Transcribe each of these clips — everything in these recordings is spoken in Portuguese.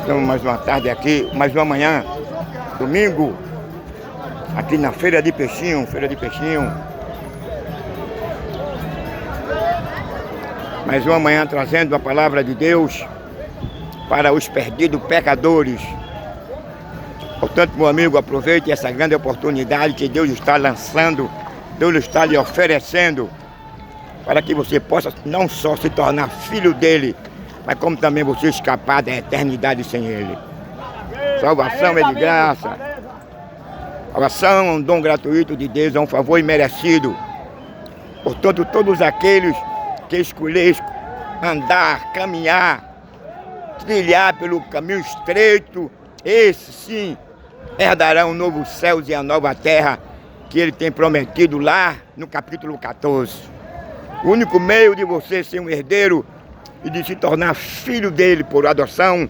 Estamos mais uma tarde aqui, mais uma manhã, domingo, aqui na Feira de Peixinho, Mais uma manhã trazendo a palavra de Deus para os perdidos pecadores. Portanto, meu amigo, aproveite essa grande oportunidade que Deus está lançando, Deus está lhe oferecendo, para que você possa não só se tornar filho dele, mas como também você escapar da eternidade sem ele. Salvação é de graça. Salvação é um dom gratuito de Deus, é um favor imerecido. Portanto, todos aqueles que escolherem andar, caminhar, trilhar pelo caminho estreito, esses sim herdarão novos céus e a nova terra que ele tem prometido lá no capítulo 14. O único meio de você ser um herdeiro e de se tornar filho dele por adoção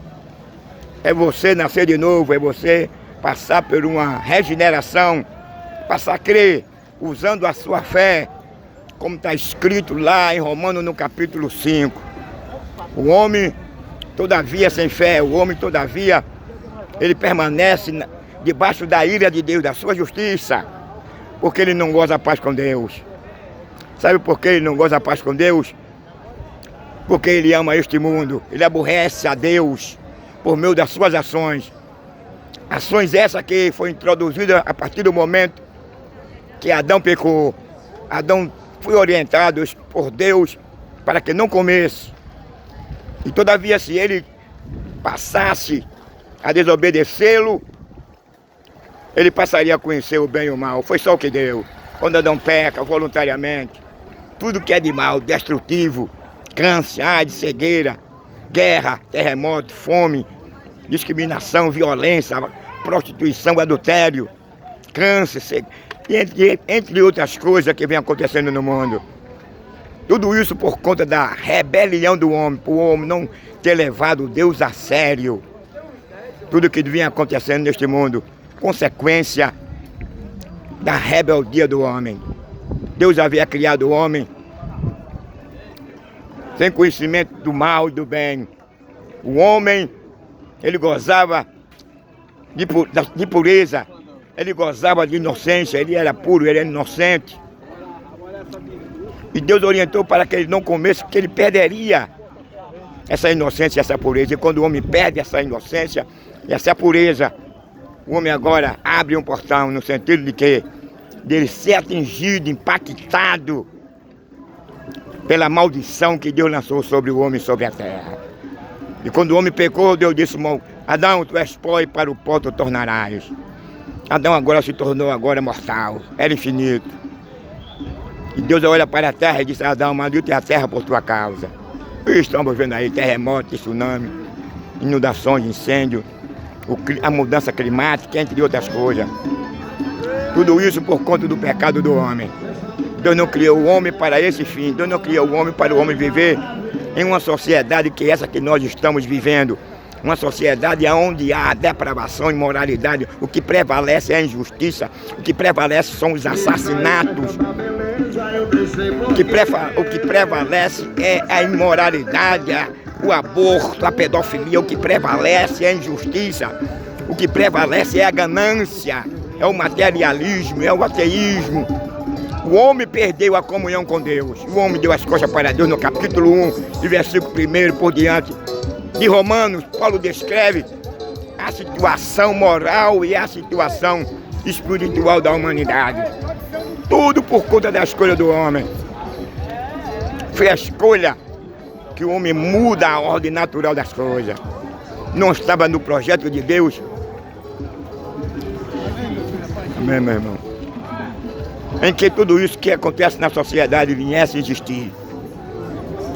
é você nascer de novo, é você passar por uma regeneração, passar a crer usando a sua fé, como está escrito lá em Romanos no capítulo 5. O homem, todavia, sem fé, o homem, todavia, ele permanece debaixo da ira de Deus, da sua justiça, porque ele não goza a paz com Deus. Sabe por que ele não goza a paz com Deus? Porque ele ama este mundo, ele aborrece a Deus por meio das suas ações. Ações essas que foi introduzida a partir do momento que Adão pecou. Adão foi orientado por Deus para que não comesse. E todavia, se ele passasse a desobedecê-lo, ele passaria a conhecer o bem e o mal. Foi só o que deu. Quando Adão peca voluntariamente, tudo que é de mal, destrutivo, câncer, AIDS, cegueira, guerra, terremoto, fome, discriminação, violência, prostituição, adultério, câncer, entre outras coisas que vem acontecendo no mundo. Tudo isso por conta da rebelião do homem, por o homem não ter levado Deus a sério. Tudo que vinha acontecendo neste mundo, consequência da rebeldia do homem. Deus havia criado o homem sem conhecimento do mal e do bem. O homem, ele gozava de pureza, ele gozava de inocência, ele era puro, ele era inocente. E Deus orientou para que ele não comesse, porque ele perderia essa inocência e essa pureza. E quando o homem perde essa inocência e essa pureza, o homem agora abre um portão no sentido de que dele ser atingido, impactado pela maldição que Deus lançou sobre o homem, sobre a terra. E quando o homem pecou, Deus disse: Adão, tu és pó e para o pó tu tornarás. Adão agora se tornou mortal, era infinito. E Deus olha para a terra e disse: Adão, maldita é a terra por tua causa. E estamos vendo aí terremoto, tsunami, inundações, incêndio, a mudança climática, entre outras coisas. Tudo isso por conta do pecado do homem. Deus não criou o homem para esse fim. Deus não criou o homem para o homem viver em uma sociedade que é essa que nós estamos vivendo. Uma sociedade onde há depravação e imoralidade. O que prevalece é a injustiça. O que prevalece são os assassinatos. O que prevalece é a imoralidade, o aborto, a pedofilia. O que prevalece é a injustiça. O que prevalece é a ganância, é o materialismo, é o ateísmo. O homem perdeu a comunhão com Deus. O homem deu as costas para Deus no capítulo 1, de versículo 1 por diante. De Romanos, Paulo descreve a situação moral e a situação espiritual da humanidade. Tudo por conta da escolha do homem. Foi a escolha que o homem muda a ordem natural das coisas. Não estava no projeto de Deus. Amém, meu irmão? Em que tudo isso que acontece na sociedade viesse a existir.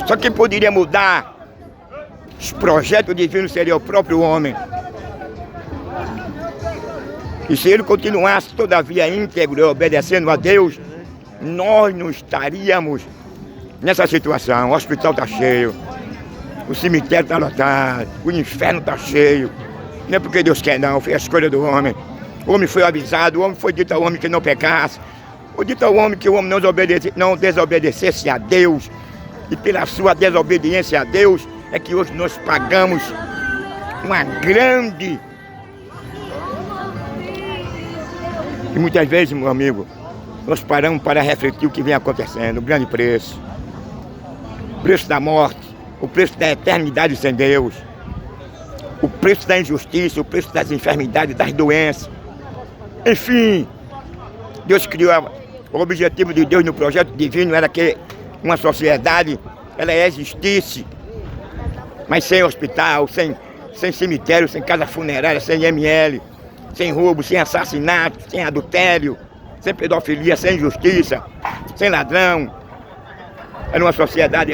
Só quem poderia mudar os projetos divinos seria o próprio homem. E se ele continuasse todavia íntegro e obedecendo a Deus, nós não estaríamos nessa situação. O hospital está cheio, o cemitério está lotado, o inferno está cheio. Não é porque Deus quer não, foi a escolha do homem. O homem foi avisado, o homem foi dito ao homem que não pecasse. Foi dito ao homem que o homem não desobedecesse a Deus. E pela sua desobediência a Deus, é que hoje nós pagamos uma grande. E muitas vezes, meu amigo, nós paramos para refletir o que vem acontecendo, o grande preço. O preço da morte, o preço da eternidade sem Deus, o preço da injustiça, o preço das enfermidades, das doenças. Enfim, Deus criou, o objetivo de Deus no projeto divino era que uma sociedade, ela existisse, mas sem hospital, sem cemitério, sem casa funerária, sem IML, sem roubo, sem assassinato, sem adultério, sem pedofilia, sem injustiça, sem ladrão. Era uma sociedade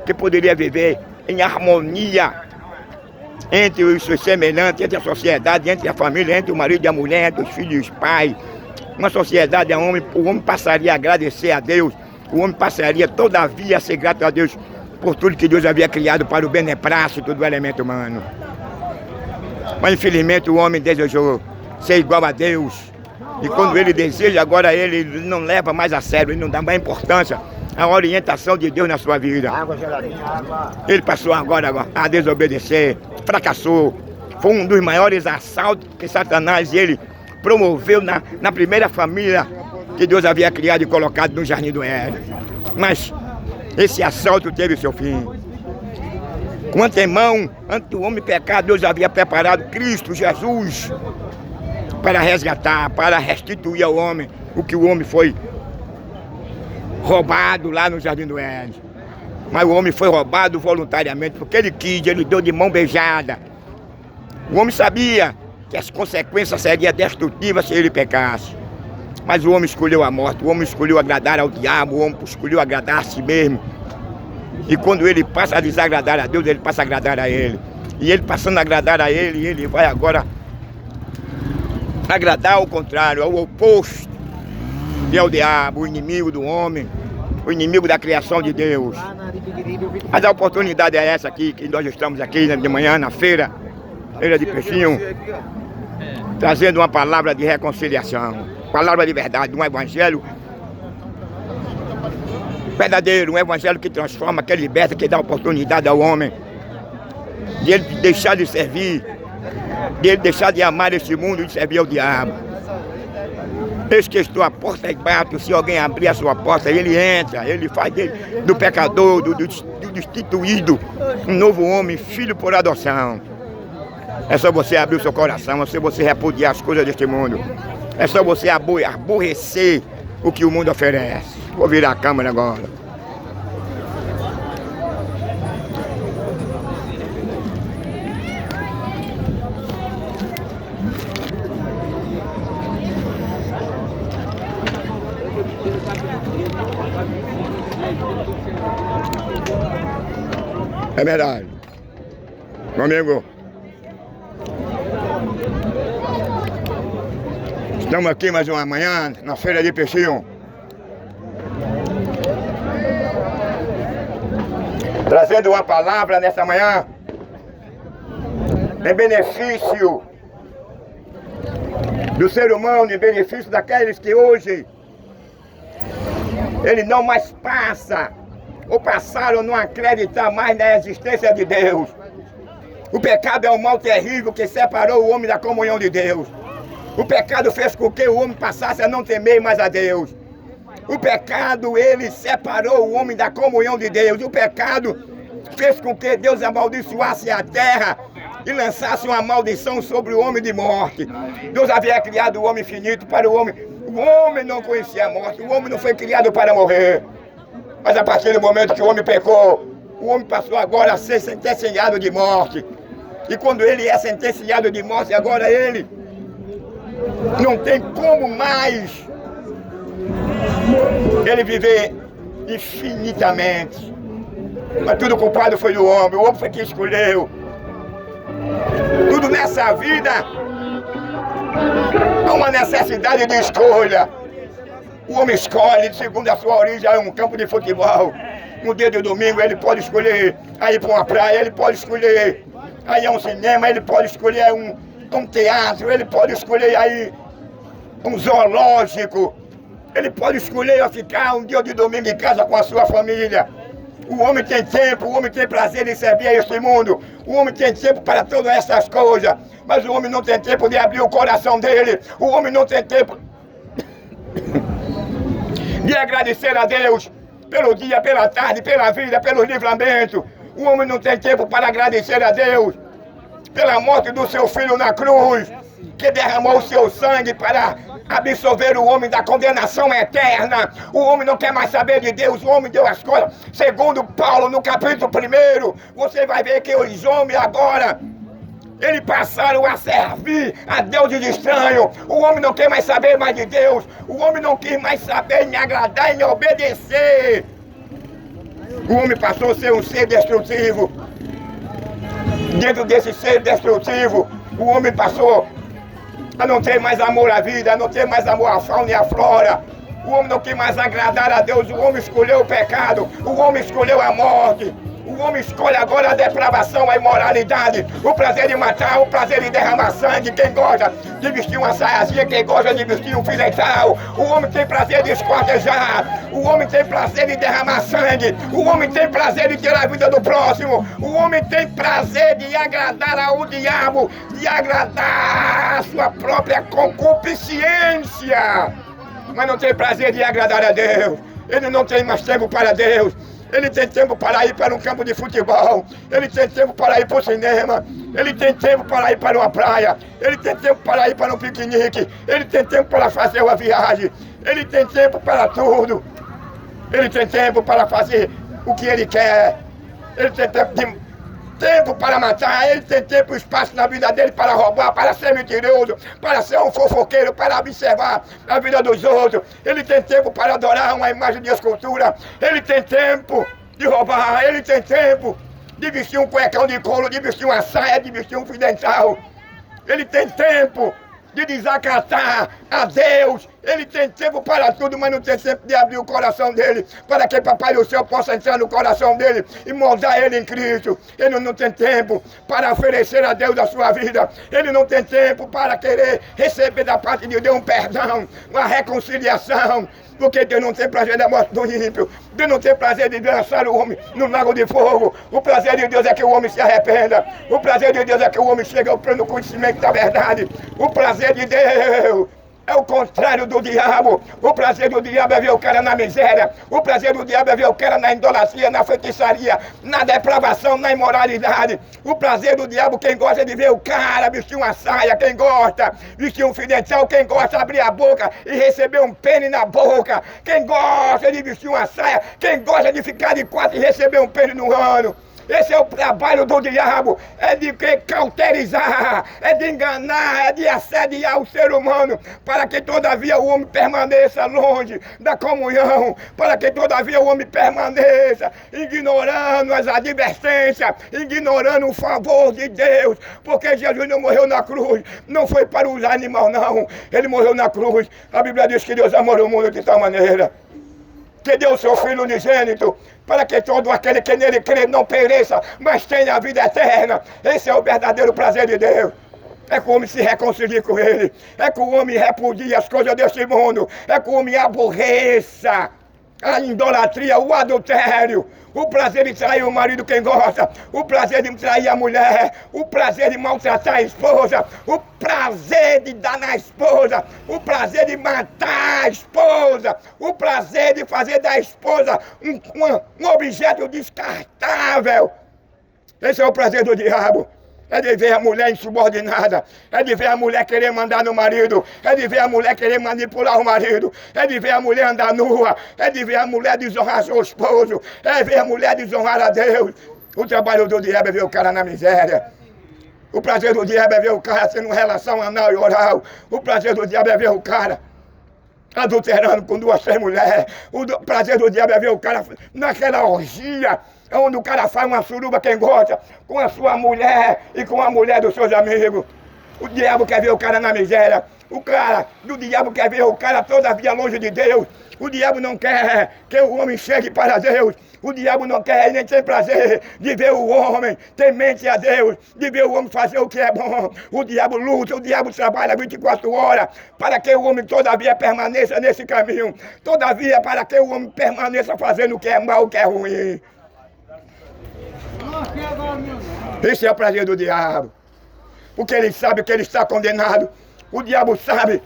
que poderia viver em harmonia entre os seus semelhantes, entre a sociedade, entre a família, entre o marido e a mulher, entre os filhos e os pais. Uma sociedade onde o homem passaria a agradecer a Deus, o homem passaria todavia a ser grato a Deus por tudo que Deus havia criado para o beneplácito do elemento humano. Mas infelizmente o homem desejou ser igual a Deus. E quando ele deseja, agora ele não leva mais a sério, ele não dá mais importância à orientação de Deus na sua vida. Ele passou agora a desobedecer, fracassou. Foi um dos maiores assaltos que Satanás ele promoveu na primeira família que Deus havia criado e colocado no Jardim do Éden. Mas esse assalto teve seu fim. Com antemão, antes do homem pecar, Deus havia preparado Cristo, Jesus, para resgatar, para restituir ao homem o que o homem foi roubado lá no Jardim do Éden. Mas o homem foi roubado voluntariamente, porque ele quis, ele deu de mão beijada. O homem sabia que as consequências seriam destrutivas se ele pecasse. Mas o homem escolheu a morte, o homem escolheu agradar ao diabo, o homem escolheu agradar a si mesmo. E quando ele passa a desagradar a Deus, ele passa a agradar a ele. E ele passando a agradar a ele, ele vai agora agradar ao contrário, ao oposto. Que é o diabo, o inimigo do homem, o inimigo da criação de Deus. Mas a oportunidade é essa aqui, que nós estamos aqui de manhã na feira de Peixinho, trazendo uma palavra de reconciliação, palavra de verdade, um evangelho verdadeiro, um evangelho que transforma, que liberta, que dá oportunidade ao homem de ele deixar de servir, de ele deixar de amar este mundo e de servir ao diabo. Eis que estou à porta e bato, se alguém abrir a sua porta, ele entra, ele faz do pecador, do destituído, um novo homem, filho por adoção. É só você abrir o seu coração, é só você repudiar as coisas deste mundo. É só você aborrecer o que o mundo oferece. Vou virar a câmera agora. É verdade. Meu amigo, estamos aqui mais uma manhã na feira de Peixinho. Trazendo uma palavra nessa manhã em benefício do ser humano, em benefício daqueles que hoje ele não mais passa ou passaram a não acreditar mais na existência de Deus. O pecado é um mal terrível que separou o homem da comunhão de Deus. O pecado fez com que o homem passasse a não temer mais a Deus. O pecado, ele separou o homem da comunhão de Deus. O pecado fez com que Deus amaldiçoasse a terra e lançasse uma maldição sobre o homem de morte. Deus havia criado o homem finito para o homem. O homem não conhecia a morte, o homem não foi criado para morrer. Mas a partir do momento que o homem pecou, o homem passou agora a ser sentenciado de morte. E quando ele é sentenciado de morte, agora ele não tem como mais ele viver infinitamente. Mas tudo culpado foi do homem, o homem foi quem escolheu. Tudo nessa vida há uma necessidade de escolha. O homem escolhe, segundo a sua origem, é um campo de futebol. No dia de domingo ele pode escolher a ir para uma praia, ele pode escolher a ir a um cinema, ele pode escolher um teatro, ele pode escolher aí um zoológico, ele pode escolher a ficar um dia de domingo em casa com a sua família. O homem tem tempo, o homem tem prazer em servir a este mundo. O homem tem tempo para todas essas coisas. Mas o homem não tem tempo de abrir o coração dele. O homem não tem tempo de agradecer a Deus pelo dia, pela tarde, pela vida, pelo livramento. O homem não tem tempo para agradecer a Deus pela morte do seu filho na cruz, que derramou o seu sangue para absolver o homem da condenação eterna. O homem não quer mais saber de Deus, o homem deu as coisas. Segundo Paulo, no capítulo 1, você vai ver que os homens agora, eles passaram a servir a deuses estranhos. O homem não quer mais saber mais de Deus. O homem não quer mais saber em agradar, em obedecer. O homem passou a ser um ser destrutivo. Dentro desse ser destrutivo, o homem passou a não ter mais amor à vida, a não ter mais amor à fauna e à flora. O homem não quer mais agradar a Deus. O homem escolheu o pecado. O homem escolheu a morte. O homem escolhe agora a depravação, a imoralidade, o prazer de matar, o prazer de derramar sangue. Quem gosta de vestir uma saiazinha, quem gosta de vestir um filetal. O homem tem prazer de esquartejar. O homem tem prazer de derramar sangue. O homem tem prazer de tirar a vida do próximo. O homem tem prazer de agradar ao diabo, de agradar a sua própria concupiscência. Mas não tem prazer de agradar a Deus. Ele não tem mais tempo para Deus. Ele tem tempo para ir para um campo de futebol. Ele tem tempo para ir para o cinema. Ele tem tempo para ir para uma praia. Ele tem tempo para ir para um piquenique. Ele tem tempo para fazer uma viagem. Ele tem tempo para tudo. Ele tem tempo para fazer o que ele quer. Ele tem tempo para matar. Ele tem tempo e espaço na vida dele para roubar, para ser mentiroso, para ser um fofoqueiro, para observar a vida dos outros. Ele tem tempo para adorar uma imagem de escultura. Ele tem tempo de roubar. Ele tem tempo de vestir um cuecão de couro, de vestir uma saia, de vestir um fio dental. Ele tem tempo de desacatar a Deus. Ele tem tempo para tudo, mas não tem tempo de abrir o coração dele, para que Papai do Céu possa entrar no coração dele e moldar ele em Cristo. Ele não tem tempo para oferecer a Deus a sua vida. Ele não tem tempo para querer receber da parte de Deus um perdão, uma reconciliação. Porque Deus não tem prazer da morte do ímpio. Deus não tem prazer de lançar o homem no lago de fogo. O prazer de Deus é que o homem se arrependa. O prazer de Deus é que o homem chegue ao pleno conhecimento da verdade. O prazer de Deus é o contrário do diabo. O prazer do diabo é ver o cara na miséria. O prazer do diabo é ver o cara na idolatria, na feitiçaria, na depravação, na imoralidade. O prazer do diabo, quem gosta de ver o cara vestir uma saia, quem gosta vestir um fio dental, quem gosta de abrir a boca e receber um pênis na boca, quem gosta de vestir uma saia, quem gosta de ficar de quatro e receber um pênis no ano. Esse é o trabalho do diabo, é de cauterizar, é de enganar, é de assediar o ser humano, para que todavia o homem permaneça longe da comunhão, para que todavia o homem permaneça ignorando as advertências, ignorando o favor de Deus, porque Jesus não morreu na cruz, não foi para os animais não, ele morreu na cruz. A Bíblia diz que Deus amou o mundo de tal maneira que deu o seu Filho unigênito, para que todo aquele que nele crê não pereça, mas tenha a vida eterna. Esse é o verdadeiro prazer de Deus. É que o homem se reconcilie com ele. É que o homem repudie as coisas deste mundo. É que o homem aborreça a idolatria, o adultério, o prazer de trair o marido quem gosta, o prazer de trair a mulher, o prazer de maltratar a esposa, o prazer de dar na esposa, o prazer de matar a esposa, o prazer de fazer da esposa um objeto descartável. Esse é o prazer do diabo. É de ver a mulher insubordinada, é de ver a mulher querer mandar no marido, é de ver a mulher querer manipular o marido, é de ver a mulher andar nua, é de ver a mulher desonrar seu esposo, é ver a mulher desonrar a Deus. O trabalho do diabo é ver o cara na miséria. O prazer do diabo é ver o cara tendo relação anal e oral. O prazer do diabo é ver o cara adulterando com 2, 3 mulheres. O prazer do diabo é ver o cara naquela orgia, onde o cara faz uma suruba quem gosta, com a sua mulher e com a mulher dos seus amigos. O diabo quer ver o cara na miséria. O cara do diabo quer ver o cara todavia longe de Deus. O diabo não quer que o homem chegue para Deus. O diabo não quer e nem tem prazer de ver o homem temente a Deus, de ver o homem fazer o que é bom. O diabo luta, o diabo trabalha 24 horas para que o homem todavia permaneça nesse caminho. Todavia para que o homem permaneça fazendo o que é mal, o que é ruim. Esse é o prazer do diabo. Porque ele sabe que ele está condenado. O diabo sabe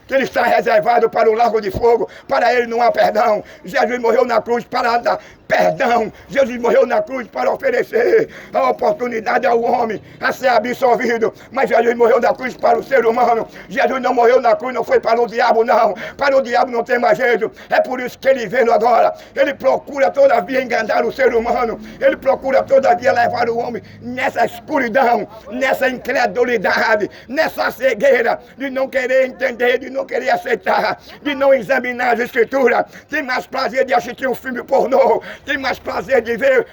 que ele está reservado para o lago de fogo. Para ele não há perdão. Jesus morreu na cruz para dar perdão. Jesus morreu na cruz para oferecer a oportunidade ao homem a ser absolvido. Mas Jesus morreu na cruz para o ser humano. Jesus não morreu na cruz, não foi para o diabo, não. Para o diabo não tem mais jeito. É por isso que ele veio agora. Ele procura todavia enganar o ser humano. Ele procura todavia levar o homem nessa escuridão, nessa incredulidade, nessa cegueira de não querer entender, de não querer aceitar, de não examinar as escrituras. Tem mais prazer de assistir um filme pornô, tem mais prazer de ver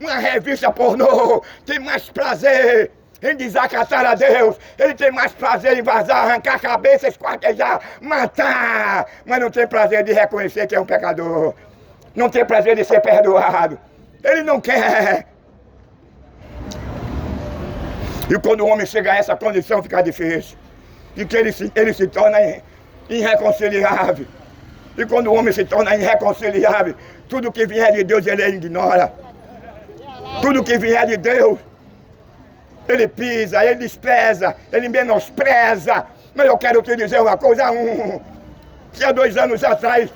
uma revista pornô, tem mais prazer em desacatar a Deus. Ele tem mais prazer em vazar, arrancar a cabeça, esquartejar, matar, mas não tem prazer de reconhecer que é um pecador, não tem prazer de ser perdoado. Ele não quer. E quando o homem chega a essa condição fica difícil, e que ele se torna irreconciliável. E quando o homem se torna irreconciliável, tudo que vier de Deus ele ignora. Tudo que vier de Deus, ele pisa, ele despreza, ele menospreza. Mas eu quero te dizer uma coisa, que há 2 anos atrás,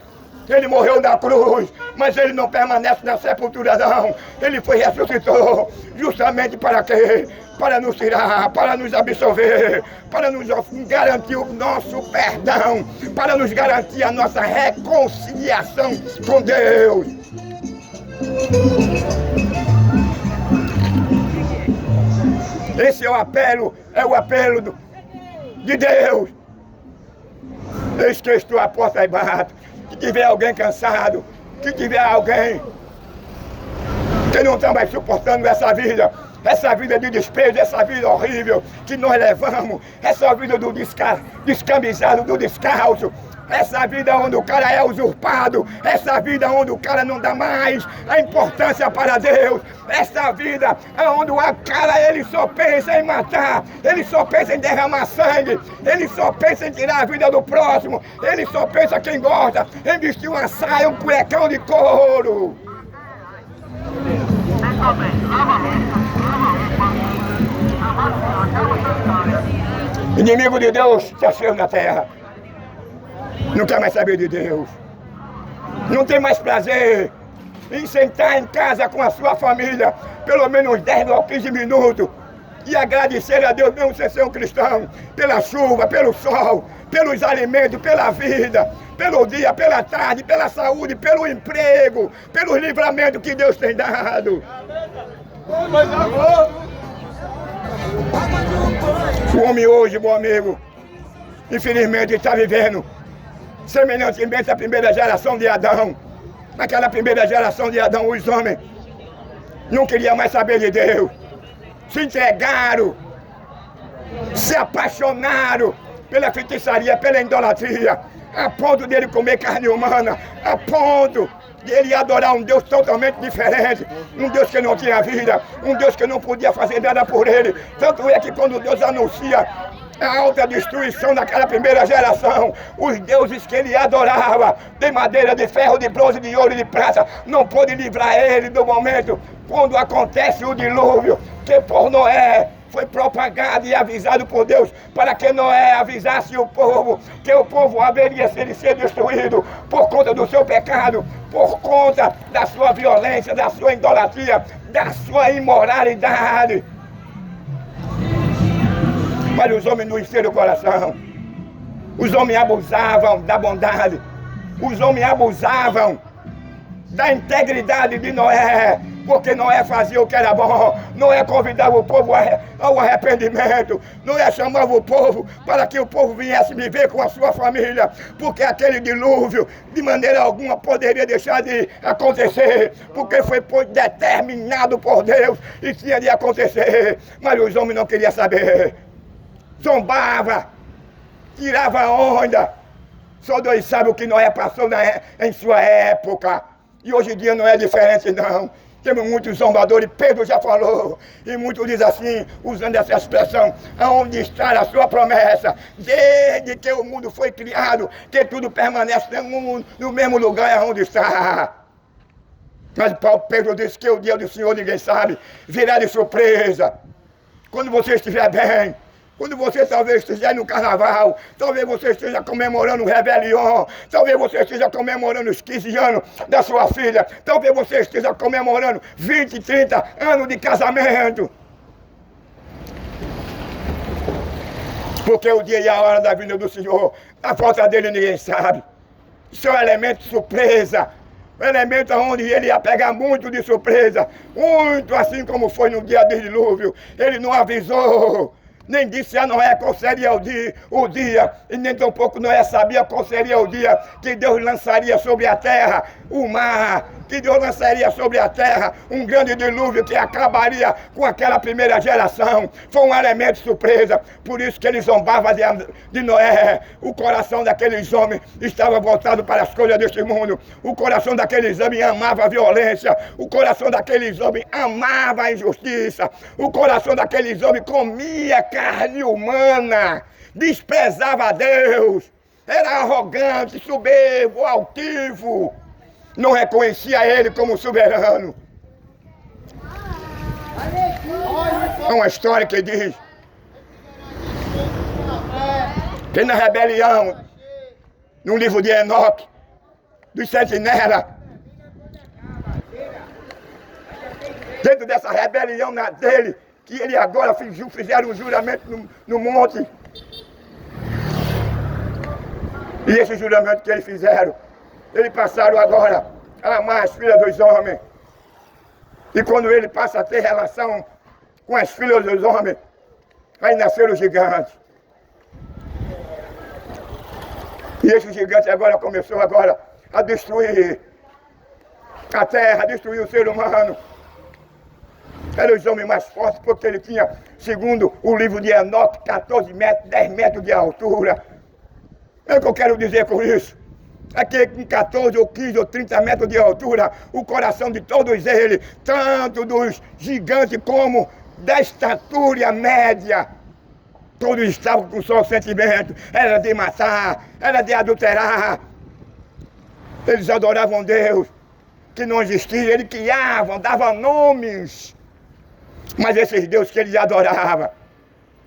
ele morreu na cruz, mas ele não permanece na sepultura não. Ele foi ressuscitou, justamente para quê? Para nos tirar, para nos absolver, para nos garantir o nosso perdão, para nos garantir a nossa reconciliação com Deus. Esse é o apelo de Deus. Eis que estou à porta e bato. Se tiver alguém cansado, se tiver alguém que não está mais suportando essa vida de desprezo, essa vida horrível que nós levamos, essa vida do descamisado, do descalço, essa vida onde o cara é usurpado, essa vida onde o cara não dá mais a importância para Deus, essa vida onde o cara ele só pensa em matar, ele só pensa em derramar sangue, ele só pensa em tirar a vida do próximo, ele só pensa quem gosta em vestir uma saia, um cuecão de couro. Inimigo de Deus se achou na terra. Não quer mais saber de Deus. Não tem mais prazer em sentar em casa com a sua família, pelo menos 10 ou 15 minutos, e agradecer a Deus, mesmo sem ser um cristão, pela chuva, pelo sol, pelos alimentos, pela vida, pelo dia, pela tarde, pela saúde, pelo emprego, pelos livramentos que Deus tem dado. O homem hoje, meu amigo, infelizmente está vivendo semelhantemente à primeira geração de Adão. Naquela primeira geração de Adão, os homens não queriam mais saber de Deus. Se entregaram, se apaixonaram pela feitiçaria, pela idolatria, a ponto dele comer carne humana, a ponto de ele adorar um Deus totalmente diferente, um Deus que não tinha vida, um Deus que não podia fazer nada por ele. Tanto é que quando Deus anuncia a alta destruição daquela primeira geração, os deuses que ele adorava, de madeira, de ferro, de bronze, de ouro e de prata, não pôde livrar ele do momento quando acontece o dilúvio, que por Noé foi propagado e avisado por Deus, para que Noé avisasse o povo, que o povo haveria de ser destruído por conta do seu pecado, por conta da sua violência, da sua idolatria, da sua imoralidade. Mas os homens não encheram o coração. Os homens abusavam da bondade. Os homens abusavam da integridade de Noé. Porque Noé fazia o que era bom. Noé convidava o povo ao arrependimento. Noé chamava o povo para que o povo viesse viver com a sua família. Porque aquele dilúvio, de maneira alguma, poderia deixar de acontecer. Porque foi determinado por Deus e tinha de acontecer. Mas os homens não queriam saber. Zombava, tirava onda. Só Deus sabe o que Noé passou em sua época. E hoje em dia não é diferente não. Temos muitos zombadores, Pedro já falou. E muitos dizem assim, usando essa expressão: aonde está a sua promessa? Desde que o mundo foi criado, que tudo permanece no mesmo lugar onde está. Mas Pedro disse que o dia do Senhor ninguém sabe, virá de surpresa. Quando você estiver bem, quando você talvez esteja no carnaval, talvez você esteja comemorando o Réveillon, talvez você esteja comemorando os 15 anos da sua filha, talvez você esteja comemorando 20, 30 anos de casamento. Porque o dia e a hora da vinda do Senhor, a falta dele ninguém sabe. Isso é um elemento de surpresa. Um elemento onde ele ia pegar muito de surpresa. Muito assim como foi no dia do dilúvio. Ele não avisou. Nem disse a Noé qual seria o dia, e nem tampouco Noé sabia qual seria o dia que Deus lançaria sobre a terra o mar, que Deus lançaria sobre a terra um grande dilúvio que acabaria com aquela primeira geração. Foi um elemento de surpresa, por isso que ele zombava de Noé. O coração daqueles homens estava voltado para as coisas deste mundo. O coração daqueles homens amava a violência. O coração daqueles homens amava a injustiça. O coração daqueles homens comia carne humana, desprezava a Deus, era arrogante, soberbo, altivo, não reconhecia ele como soberano. É uma história que diz que na rebelião, no livro de Enoque, dos sentinelas, dentro dessa rebelião dele, que ele agora fizeram um juramento no monte. E esse juramento que eles fizeram, eles passaram agora a amar as filhas dos homens. E quando ele passa a ter relação com as filhas dos homens, aí nasceram os gigantes. E esse gigante agora começou a destruir a terra, a destruir o ser humano. Eram os homens mais fortes, porque ele tinha, segundo o livro de Enoque, 14 metros, 10 metros de altura. É o que eu quero dizer com isso. É que com 14 ou 15 ou 30 metros de altura, o coração de todos eles, tanto dos gigantes como da estatura média, todos estavam com só o sentimento, era de matar, era de adulterar. Eles adoravam Deus, que não existia, eles criavam, davam nomes. Mas esses deuses que eles adoravam,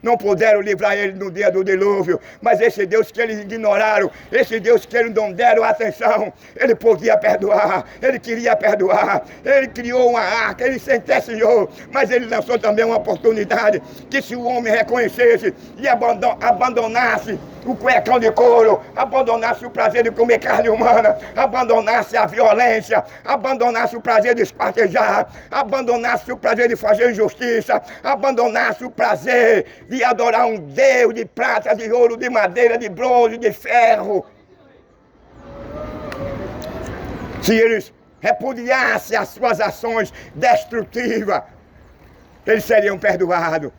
não puderam livrar ele no dia do dilúvio. Mas esse Deus que eles ignoraram, esse Deus que eles não deram atenção, ele podia perdoar, ele queria perdoar. Ele criou uma arca, ele sentenciou, mas ele lançou também uma oportunidade que se o homem reconhecesse e abandonasse o cuecão de couro, abandonasse o prazer de comer carne humana, abandonasse a violência, abandonasse o prazer de espartejar, abandonasse o prazer de fazer injustiça, abandonasse o prazer de adorar um Deus de prata, de ouro, de madeira, de bronze, de ferro. Se eles repudiassem as suas ações destrutivas, eles seriam perdoados.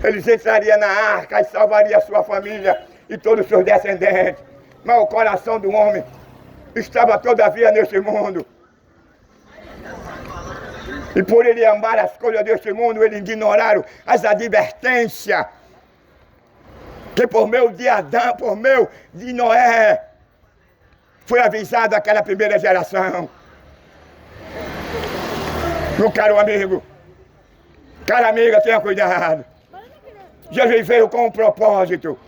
Eles entrariam na arca e salvariam a sua família e todos os seus descendentes. Mas o coração do homem estava todavia neste mundo. E por ele amar as coisas deste mundo, eles ignoraram as advertências que por meio de Adão, por meio de Noé, foi avisado aquela primeira geração. Meu caro amigo, cara amiga, tenha cuidado. Jesus veio com um propósito,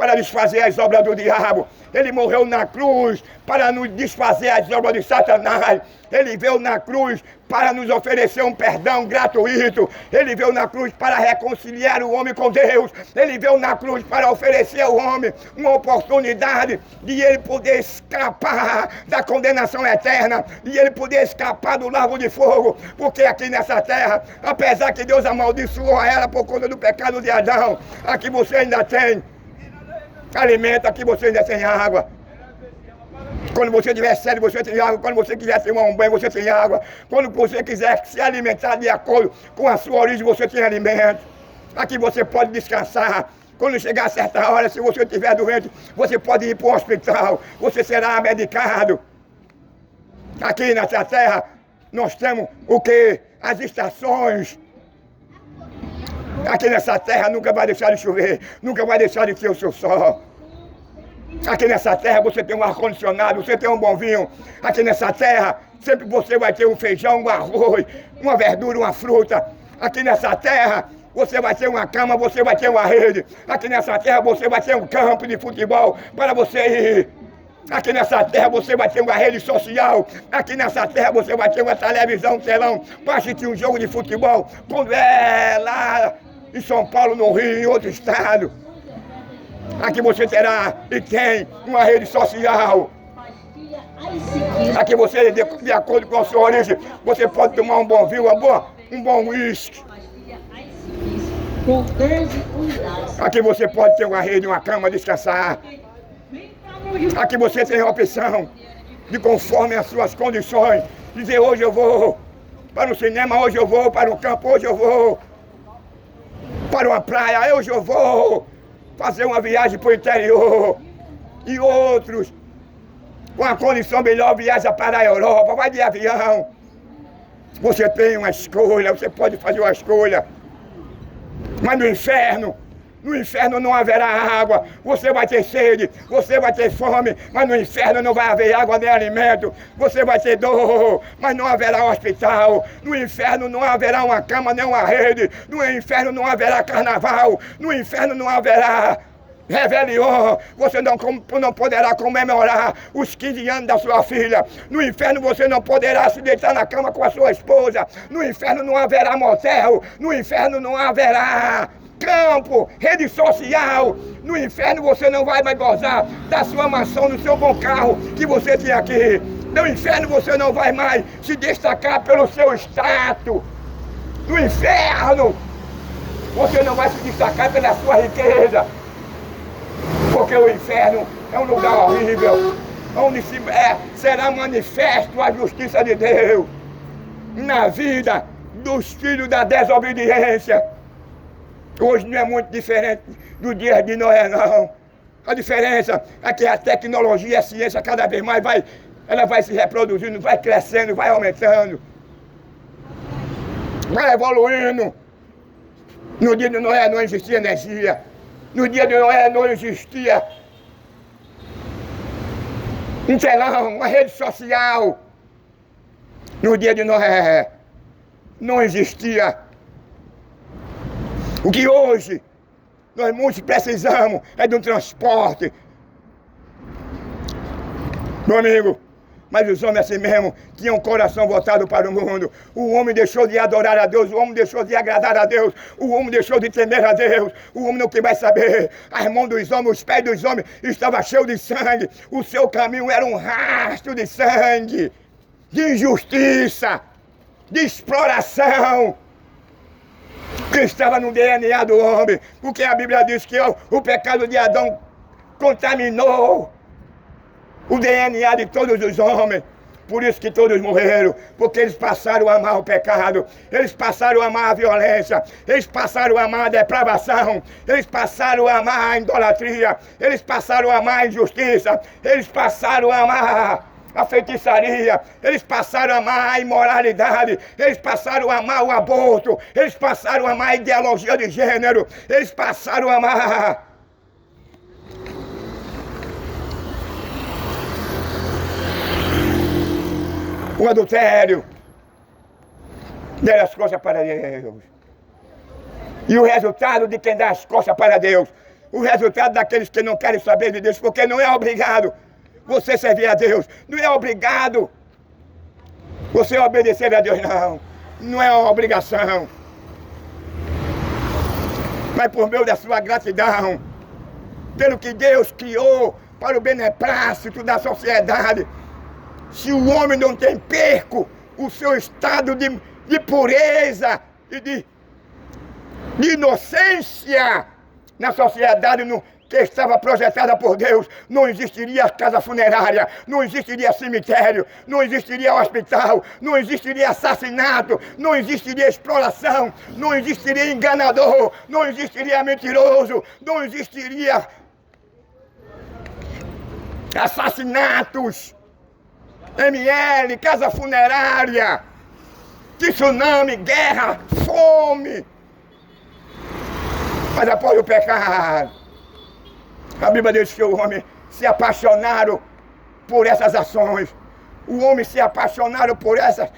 para desfazer as obras do diabo. Ele morreu na cruz para nos desfazer as obras de Satanás. Ele veio na cruz para nos oferecer um perdão gratuito. Ele veio na cruz para reconciliar o homem com Deus. Ele veio na cruz para oferecer ao homem uma oportunidade de ele poder escapar da condenação eterna, de ele poder escapar do lago de fogo. Porque aqui nessa terra, apesar que Deus amaldiçoou ela por conta do pecado de Adão, aqui você ainda tem alimento, aqui você ainda tem água. Quando você tiver sede, você tem água. Quando você quiser tomar um banho, você tem água. Quando você quiser se alimentar de acordo com a sua origem, você tem alimento. Aqui você pode descansar. Quando chegar a certa hora, se você estiver doente, você pode ir para o hospital. Você será medicado. Aqui nessa terra, nós temos o quê? As estações. Aqui nessa terra nunca vai deixar de chover, nunca vai deixar de ter o seu sol. Aqui nessa terra você tem um ar-condicionado, você tem um bom vinho. Aqui nessa terra Sempre você vai ter um feijão, um arroz, uma verdura, uma fruta. Aqui nessa terra, você vai ter uma cama, você vai ter uma rede. Aqui nessa terra, você vai ter um campo de futebol para você ir. Aqui nessa terra você vai ter uma rede social. Aqui nessa terra você vai ter uma televisão, um telão para assistir um jogo de futebol. Quando é lá em São Paulo, no Rio, em outro estado. Aqui você terá e tem uma rede social. Aqui você, de acordo com a sua origem, você pode tomar um bom vinho, um bom uísque. Aqui você pode ter uma rede, uma cama, descansar. Aqui você tem a opção de, conforme as suas condições, dizer: hoje eu vou para o cinema, hoje eu vou para o campo, hoje eu vou para uma praia, hoje eu vou fazer uma viagem para o interior. E outros, com a condição melhor, viaja para a Europa, vai de avião. Você tem uma escolha, você pode fazer uma escolha. Mas no inferno não haverá água, você vai ter sede, você vai ter fome, mas no inferno não vai haver água nem alimento, você vai ter dor, mas não haverá hospital, no inferno não haverá uma cama nem uma rede, no inferno não haverá carnaval, no inferno não haverá Réveillon, você não poderá comemorar os 15 anos da sua filha. No inferno você não poderá se deitar na cama com a sua esposa. No inferno não haverá motel. No inferno não haverá campo, rede social. No inferno você não vai mais gozar da sua mansão, do seu bom carro que você tem aqui. No inferno você não vai mais se destacar pelo seu status. No inferno você não vai se destacar pela sua riqueza. Porque o inferno é um lugar horrível, onde será manifesto a justiça de Deus na vida dos filhos da desobediência. Hoje não é muito diferente do dia de Noé, não. A diferença é que a tecnologia e a ciência cada vez mais ela vai se reproduzindo, vai crescendo, vai aumentando, vai evoluindo. No dia de Noé não existia energia. No dia de Noé não existia um telão, uma rede social. No dia de Noé não existia o que hoje nós muitos precisamos, é de um transporte. Meu amigo, mas os homens assim mesmo tinham o coração voltado para o mundo. O homem deixou de adorar a Deus, o homem deixou de agradar a Deus, o homem deixou de temer a Deus, o homem não quer mais saber. As mãos dos homens, os pés dos homens estavam cheios de sangue, o seu caminho era um rastro de sangue, de injustiça, de exploração, que estava no DNA do homem, porque a Bíblia diz que o pecado de Adão contaminou o DNA de todos os homens. Por isso que todos morreram, porque eles passaram a amar o pecado, eles passaram a amar a violência, eles passaram a amar a depravação, eles passaram a amar a idolatria, eles passaram a amar a injustiça, eles passaram a amar a feitiçaria, eles passaram a amar a imoralidade, eles passaram a amar o aborto, eles passaram a amar a ideologia de gênero, eles passaram a amar o adultério, deram as costas para Deus. E o resultado de quem dá as costas para Deus, o resultado daqueles que não querem saber de Deus, porque não é obrigado você servir a Deus, não é obrigado você obedecer a Deus, não é uma obrigação. Mas por meio da sua gratidão, pelo que Deus criou para o beneplácito da sociedade, se o homem não tem perco o seu estado de pureza e de inocência na sociedade que estava projetada por Deus, não existiria casa funerária, não existiria cemitério, não existiria hospital, não existiria assassinato, não existiria exploração, não existiria enganador, não existiria mentiroso, não existiria assassinatos. ML, casa funerária, tsunami, guerra, fome. Mas após o pecado, a Bíblia diz que o homem se apaixonaram por essas ações, O homem se apaixonaram por essas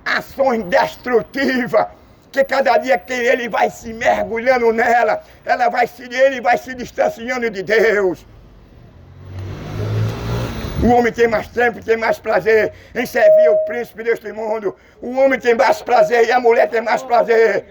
ações destrutivas, que cada dia que ele vai se mergulhando nela, ele vai se distanciando de Deus. O homem tem mais tempo, tem mais prazer em servir o príncipe deste mundo. O homem tem mais prazer e a mulher tem mais prazer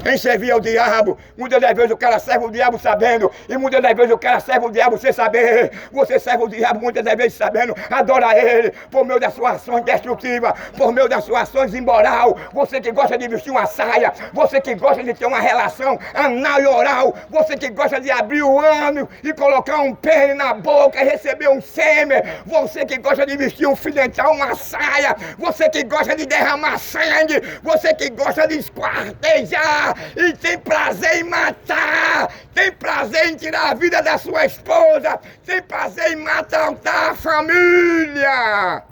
em servir ao diabo. Muitas das vezes o cara serve o diabo sabendo, e muitas das vezes o cara serve o diabo sem saber. Você serve o diabo muitas das vezes sabendo, adora ele, por meio das suas ações destrutivas, por meio das suas ações imoral. Você que gosta de vestir uma saia, você que gosta de ter uma relação anal e oral, você que gosta de abrir o ânus e colocar um pênis na boca e receber um sêmen, você que gosta de vestir um fio dental, uma saia, você que gosta de derramar sangue, você que gosta de esquartejar e tem prazer em matar, tem prazer em tirar a vida da sua esposa, tem prazer em maltratar a família.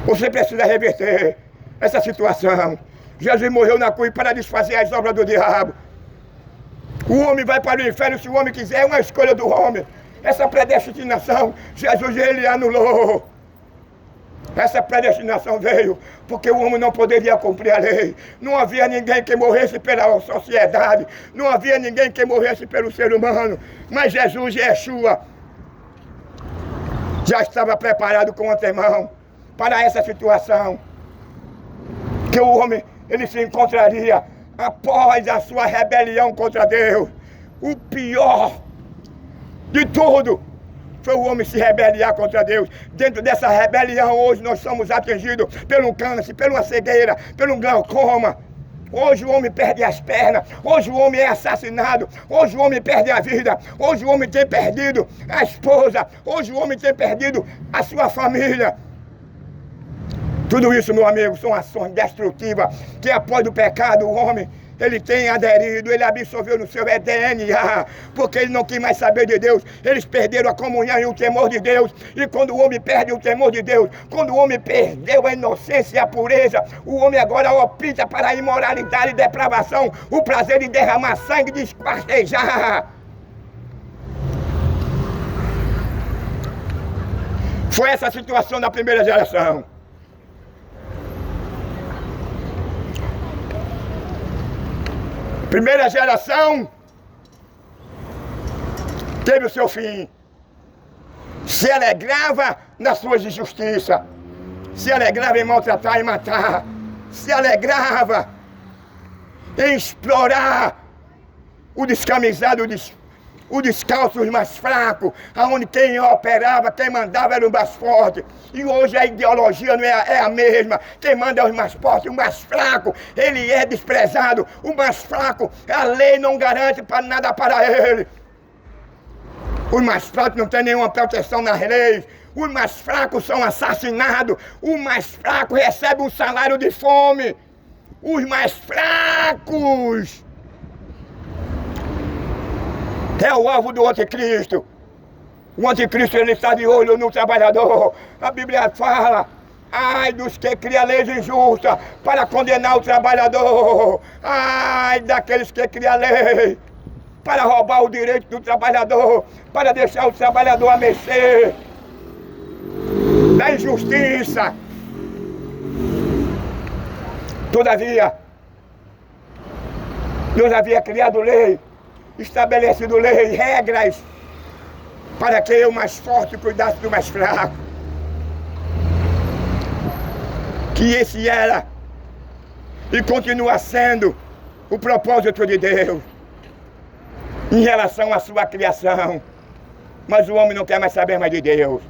Você precisa reverter essa situação. Jesus morreu na cruz para desfazer as obras do diabo. O homem vai para o inferno se o homem quiser, é uma escolha do homem. Essa predestinação, Jesus ele anulou. Essa predestinação veio porque o homem não poderia cumprir a lei. Não havia ninguém que morresse pela sociedade. Não havia ninguém que morresse pelo ser humano. Mas Jesus, Yeshua, já estava preparado com antemão para essa situação. Que o homem ele se encontraria após a sua rebelião contra Deus. O pior de tudo foi o homem se rebeliar contra Deus. Dentro dessa rebelião, hoje nós somos atingidos pelo câncer, pela cegueira, pelo glaucoma. Hoje o homem perde as pernas, hoje o homem é assassinado, hoje o homem perde a vida, hoje o homem tem perdido a esposa, hoje o homem tem perdido a sua família. Tudo isso, meu amigo, são ações destrutivas que após o pecado o homem ele tem aderido, ele absorveu no seu DNA, porque ele não quis mais saber de Deus. Eles perderam a comunhão e o temor de Deus. E quando o homem perde o temor de Deus, quando o homem perdeu a inocência e a pureza, o homem agora opta para a imoralidade e depravação, o prazer de derramar sangue, de esquartejar. Foi essa a situação da primeira geração. Primeira geração teve o seu fim. Se alegrava nas suas injustiças. Se alegrava em maltratar e matar. Se alegrava em explorar o descamisado, o descalço, os mais fracos, aonde quem operava, quem mandava era o mais forte. E hoje a ideologia não é a mesma. Quem manda é os mais fortes, o mais fraco, ele é desprezado. O mais fraco, a lei não garante para nada para ele. Os mais fracos não têm nenhuma proteção nas leis. Os mais fracos são assassinados. O mais fraco recebe um salário de fome. Os mais fracos é o alvo do anticristo. O anticristo ele está de olho no trabalhador. A Bíblia fala: ai dos que criam leis injustas para condenar o trabalhador. Ai daqueles que criam lei para roubar o direito do trabalhador, para deixar o trabalhador a mercê da injustiça. Todavia, Deus havia criado lei, estabelecido lei, regras, para que o mais forte cuidasse do mais fraco. Que esse era e continua sendo o propósito de Deus em relação à sua criação. Mas o homem não quer mais saber mais de Deus.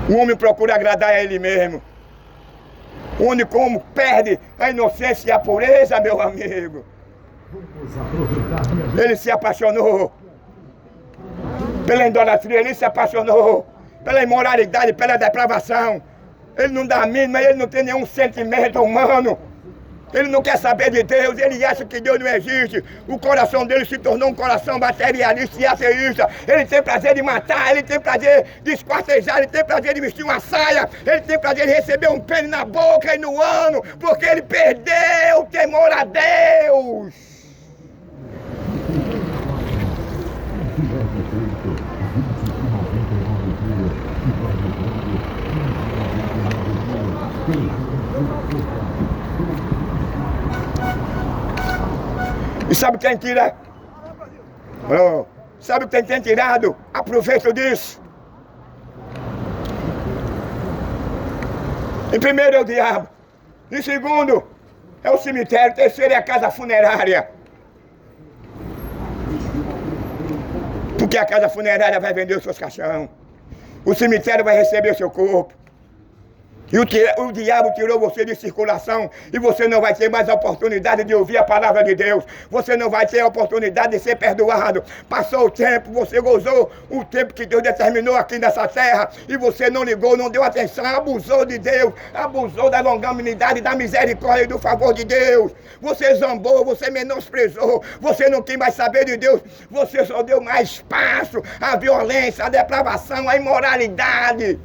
O homem procura agradar a ele mesmo. O homem como perde a inocência e a pureza, meu amigo. Ele se apaixonou pela idolatria, ele se apaixonou pela imoralidade, pela depravação. Ele não dá a mínima, ele não tem nenhum sentimento humano. Ele não quer saber de Deus, ele acha que Deus não existe. O coração dele se tornou um coração materialista e ateísta. Ele tem prazer de matar, ele tem prazer de esquartejar, ele tem prazer de vestir uma saia, ele tem prazer de receber um pênis na boca e no ano, porque ele perdeu o temor a Deus. E sabe quem tira? Oh, sabe quem tem tirado? Aproveito disso. Em primeiro é o diabo. Em segundo é o cemitério. Terceiro é a casa funerária. Porque a casa funerária vai vender os seus caixão. O cemitério vai receber o seu corpo. E o diabo tirou você de circulação e você não vai ter mais a oportunidade de ouvir a palavra de Deus. Você não vai ter a oportunidade de ser perdoado. Passou o tempo, você gozou o tempo que Deus determinou aqui nessa terra e você não ligou, não deu atenção, abusou de Deus, abusou da longanimidade, da misericórdia e do favor de Deus. Você zombou, você menosprezou, você não quis mais saber de Deus, você só deu mais espaço à violência, à depravação, à imoralidade.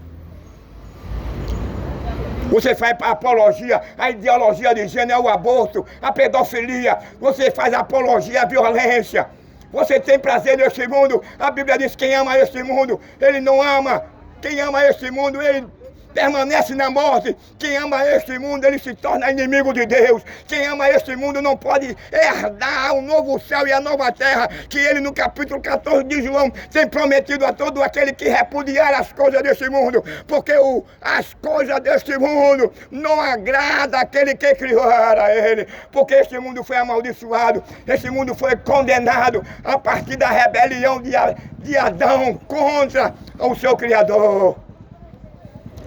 Você faz a apologia, a ideologia de gênero, o aborto, a pedofilia. Você faz apologia à violência. Você tem prazer neste mundo. A Bíblia diz que quem ama este mundo, ele não ama. Quem ama este mundo, ele permanece na morte. Quem ama este mundo, ele se torna inimigo de Deus. Quem ama este mundo não pode herdar o novo céu e a nova terra, que ele no capítulo 14 de João tem prometido a todo aquele que repudiar as coisas deste mundo, porque as coisas deste mundo não agrada aquele que criou a ele, porque este mundo foi amaldiçoado, este mundo foi condenado a partir da rebelião de Adão contra o seu Criador.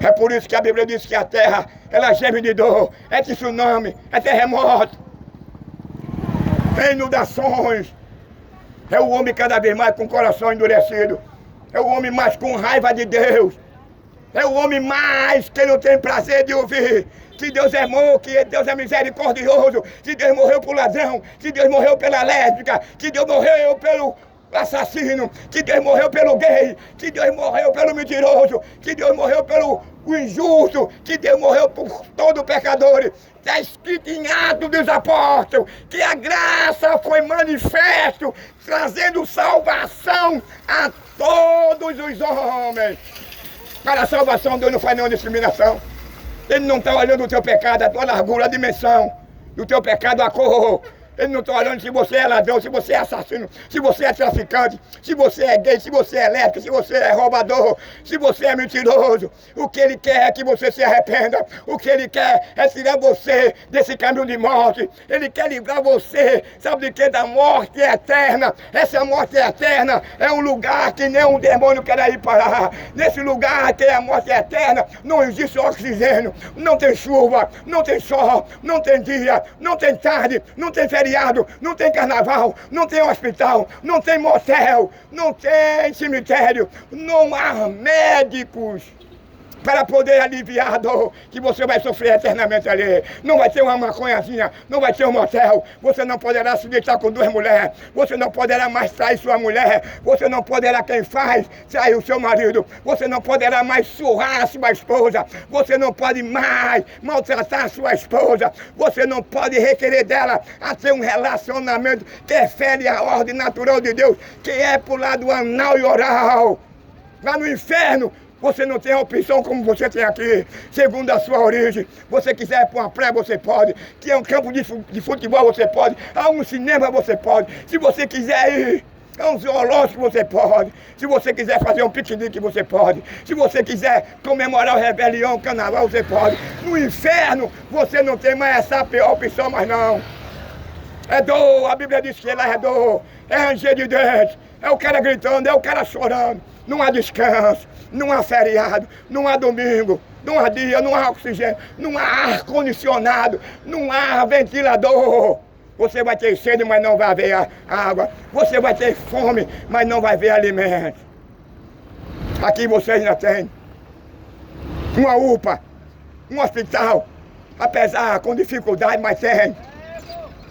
É por isso que a Bíblia diz que a terra, ela geme de dor, é tsunami, é terremoto, é inundações. É o homem cada vez mais com o coração endurecido, é o homem mais com raiva de Deus, é o homem mais que não tem prazer de ouvir que Deus é bom, que Deus é misericordioso, que Deus morreu por ladrão, que Deus morreu pela lésbica, que Deus morreu pelo assassino, que Deus morreu pelo gay, que Deus morreu pelo mentiroso, que Deus morreu pelo injusto, que Deus morreu por todo pecador. Está escrito em Atos dos Apóstolos que a graça foi manifesto, trazendo salvação a todos os homens. Para a salvação, Deus não faz nenhuma discriminação. Ele não está olhando o teu pecado, a tua largura, a dimensão do teu pecado, a cor. Ele não está olhando se você é ladrão, se você é assassino, se você é traficante, se você é gay, se você é lésbico, se você é roubador, se você é mentiroso. O que ele quer é que você se arrependa. O que ele quer é tirar você desse caminho de morte. Ele quer livrar você, sabe de quê? Da morte eterna. Essa morte eterna é um lugar que nem um demônio quer ir parar. Nesse lugar que é a morte eterna, não existe oxigênio, não tem chuva, não tem sol, não tem dia, não tem tarde, não tem feriado, não tem carnaval, não tem hospital, não tem motel, não tem cemitério, não há médicos para poder aliviar a dor que você vai sofrer eternamente ali. Não vai ter uma maconhazinha, não vai ter um motel, você não poderá se deitar com duas mulheres, você não poderá mais trair sua mulher, você não poderá, quem faz, trair o seu marido, você não poderá mais surrar a sua esposa, você não pode mais maltratar a sua esposa, você não pode requerer dela a ter um relacionamento que fere a ordem natural de Deus, que é por lado anal e oral. Lá no inferno, você não tem a opção como você tem aqui, segundo a sua origem. Você quiser ir para uma praia, você pode. Que é um campo de futebol, você pode. A um cinema, você pode. Se você quiser ir a um zoológico, você pode. Se você quiser fazer um piquenique, você pode. Se você quiser comemorar o rebelião, o carnaval, você pode. No inferno, você não tem mais essa pior opção, mas não. É dor, a Bíblia diz que lá é dor. É ranger de dentes. É o cara gritando, é o cara chorando. Não há descanso. Não há feriado, não há domingo, não há dia, não há oxigênio, não há ar-condicionado, não há ventilador. Você vai ter sede, mas não vai haver água. Você vai ter fome, mas não vai haver alimento. Aqui você ainda tem uma UPA, um hospital, apesar com dificuldade, mas tem.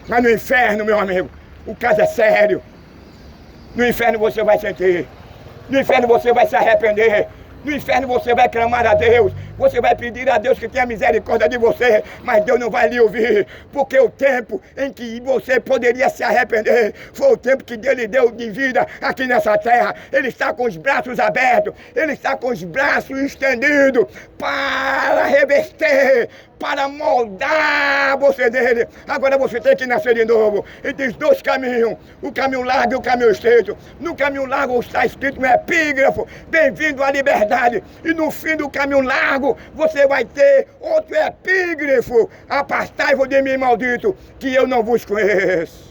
Mas no inferno, meu amigo, o caso é sério. No inferno você vai sentir. No inferno você vai se arrepender. No inferno você vai clamar a Deus. Você vai pedir a Deus que tenha misericórdia de você, mas Deus não vai lhe ouvir, porque o tempo em que você poderia se arrepender foi o tempo que Deus lhe deu de vida aqui nessa terra. Ele está com os braços abertos, Ele está com os braços estendidos para revestir, para moldar você dele. Agora você tem que nascer de novo. E diz dois caminhos, o caminho largo e o caminho estreito. No caminho largo está escrito no epígrafo: bem-vindo à liberdade. E no fim do caminho largo você vai ter outro epígrafo: apartai-vos de mim, maldito, que eu não vos conheço.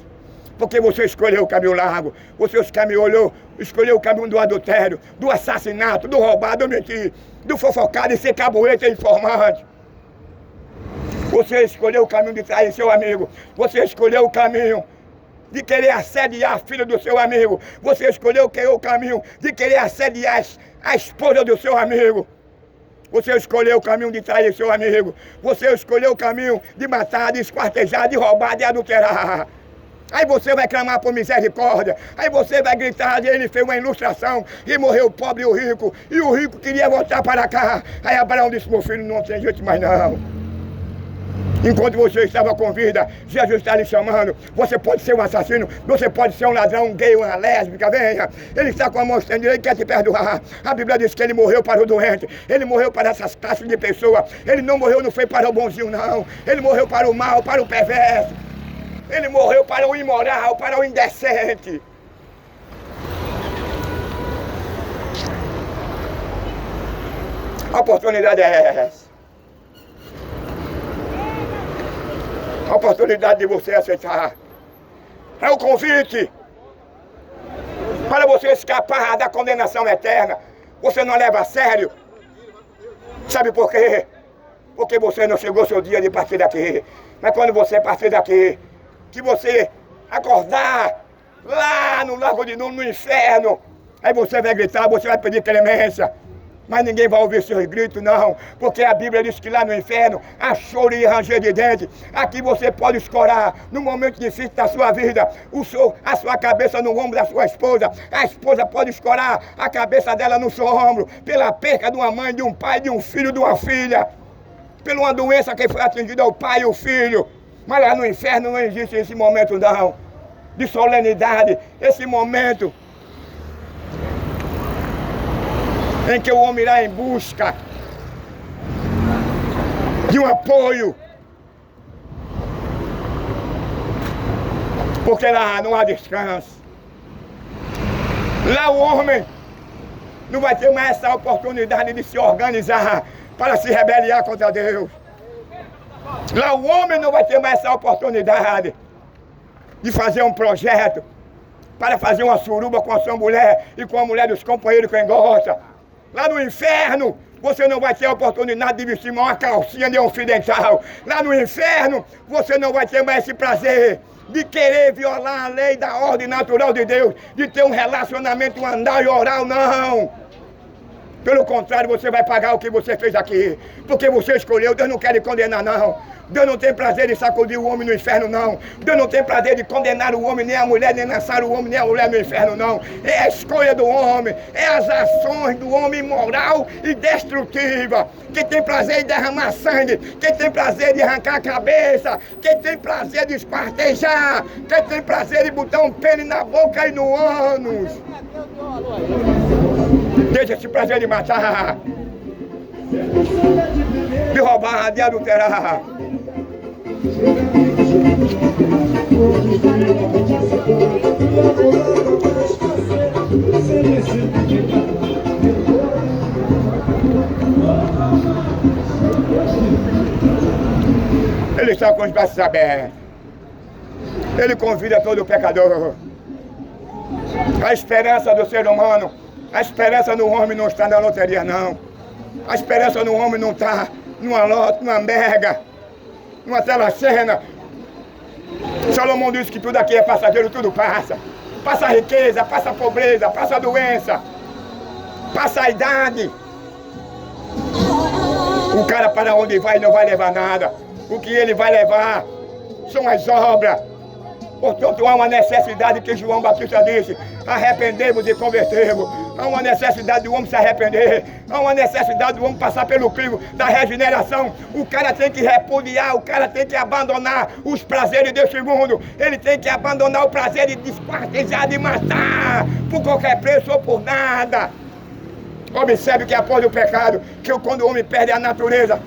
Porque você escolheu o caminho largo, você escolheu o caminho do adultério, do assassinato, do roubado, do mentir, do fofocado e ser caboeta e informante. Você escolheu o caminho de trair seu amigo. Você escolheu o caminho de querer assediar a filha do seu amigo. Você escolheu o caminho de querer assediar a esposa do seu amigo. Você escolheu o caminho de trair seu amigo. Você escolheu o caminho de matar, de esquartejar, de roubar, de adulterar. Aí você vai clamar por misericórdia. Aí você vai gritar: ele fez uma ilustração e morreu o pobre e o rico. E o rico queria voltar para cá. Aí Abraão disse: meu filho, não tem jeito mais não. Enquanto você estava com vida, Jesus está lhe chamando. Você pode ser um assassino, você pode ser um ladrão, um gay, uma lésbica, venha. Ele está com a mão estendida, ele quer te perdoar. A Bíblia diz que ele morreu para o doente, ele morreu para essas classes de pessoas. Ele não morreu, não foi para o bonzinho não. Ele morreu para o mal, para o perverso. Ele morreu para o imoral, para o indecente. A oportunidade é essa. A oportunidade de você aceitar. É o convite para você escapar da condenação eterna. Você não leva a sério. Sabe por quê? Porque você não chegou seu dia de partir daqui. Mas quando você partir daqui, que você acordar lá no Lago de Nuno, no inferno, aí você vai gritar, você vai pedir clemência. Mas ninguém vai ouvir seus gritos, não. Porque a Bíblia diz que lá no inferno há choro e ranger de dente. Aqui você pode escorar, no momento difícil da sua vida, a sua cabeça no ombro da sua esposa. A esposa pode escorar a cabeça dela no seu ombro, pela perca de uma mãe, de um pai, de um filho, de uma filha. Pela uma doença que foi atingida ao pai e ao filho. Mas lá no inferno não existe esse momento, não. De solenidade, esse momento em que o homem irá em busca de um apoio. Porque lá não há descanso. Lá o homem não vai ter mais essa oportunidade de se organizar para se rebeliar contra Deus. Lá o homem não vai ter mais essa oportunidade de fazer um projeto para fazer uma suruba com a sua mulher e com a mulher dos companheiros que gosta. Lá no inferno, você não vai ter a oportunidade de vestir uma calcinha nem um fio dental. Lá no inferno, você não vai ter mais esse prazer de querer violar a lei da ordem natural de Deus, de ter um relacionamento anal e oral, não. Pelo contrário, você vai pagar o que você fez aqui. Porque você escolheu, Deus não quer lhe condenar, não. Deus não tem prazer em sacudir o homem no inferno, não. Deus não tem prazer de condenar o homem, nem a mulher, nem lançar o homem, nem a mulher no inferno, não. É a escolha do homem, é as ações do homem imoral e destrutiva. Quem tem prazer em derramar sangue, quem tem prazer de arrancar a cabeça, quem tem prazer de espartejar, quem tem prazer de botar um pênis na boca e no ânus. Deixa esse prazer de matar, de roubar, de adulterar. Ele está com os braços abertos. Ele convida todo pecador. A esperança do ser humano, a esperança no homem não está na loteria, não. A esperança no homem não está numa lote, numa mega, numa telacena. Salomão disse que tudo aqui é passageiro, tudo passa. Passa a riqueza, passa a pobreza, passa a doença, passa a idade. O cara para onde vai não vai levar nada. O que ele vai levar são as obras. Portanto, há uma necessidade que João Batista disse: arrependemos e convertemos. Há uma necessidade do homem se arrepender. Há uma necessidade do homem passar pelo crivo da regeneração. O cara tem que repudiar, o cara tem que abandonar os prazeres deste mundo. Ele tem que abandonar o prazer de desquartejar, de matar, por qualquer preço ou por nada. Observe que após o pecado, que quando o homem perde a natureza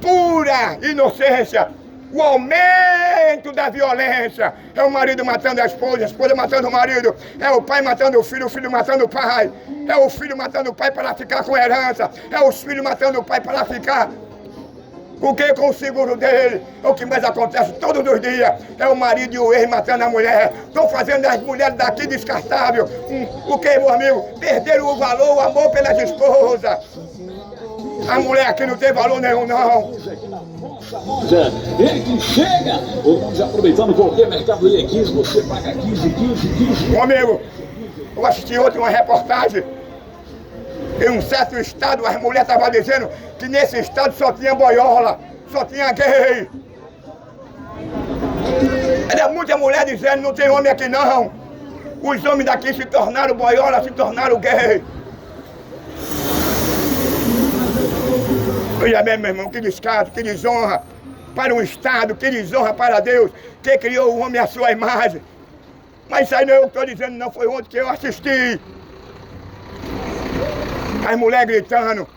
pura inocência, o aumento da violência é o marido matando a esposa matando o marido, é o pai matando o filho matando o pai, é o filho matando o pai para ficar com herança, é os filhos matando o pai para ficar com o seguro dele. É o que mais acontece todos os dias, é o marido e o ex matando a mulher. Estão fazendo as mulheres daqui descartável. O que, meu amigo? Perderam o valor, o amor pelas esposas. A mulher aqui não tem valor nenhum, não. Ele que chega! Vamos aproveitando qualquer mercado de 15, você paga 15. Meu amigo, eu assisti ontem uma reportagem. Em um certo estado, as mulheres estavam dizendo que nesse estado só tinha boiola, só tinha gay. Era muita mulher dizendo: não tem homem aqui não. Os homens daqui se tornaram boiola, se tornaram gay. Olha mesmo, meu irmão, que descaso, que desonra para um Estado, que desonra para Deus, que criou o homem à sua imagem. Mas isso aí não é eu que estou dizendo, não, foi ontem que eu assisti. As mulheres gritando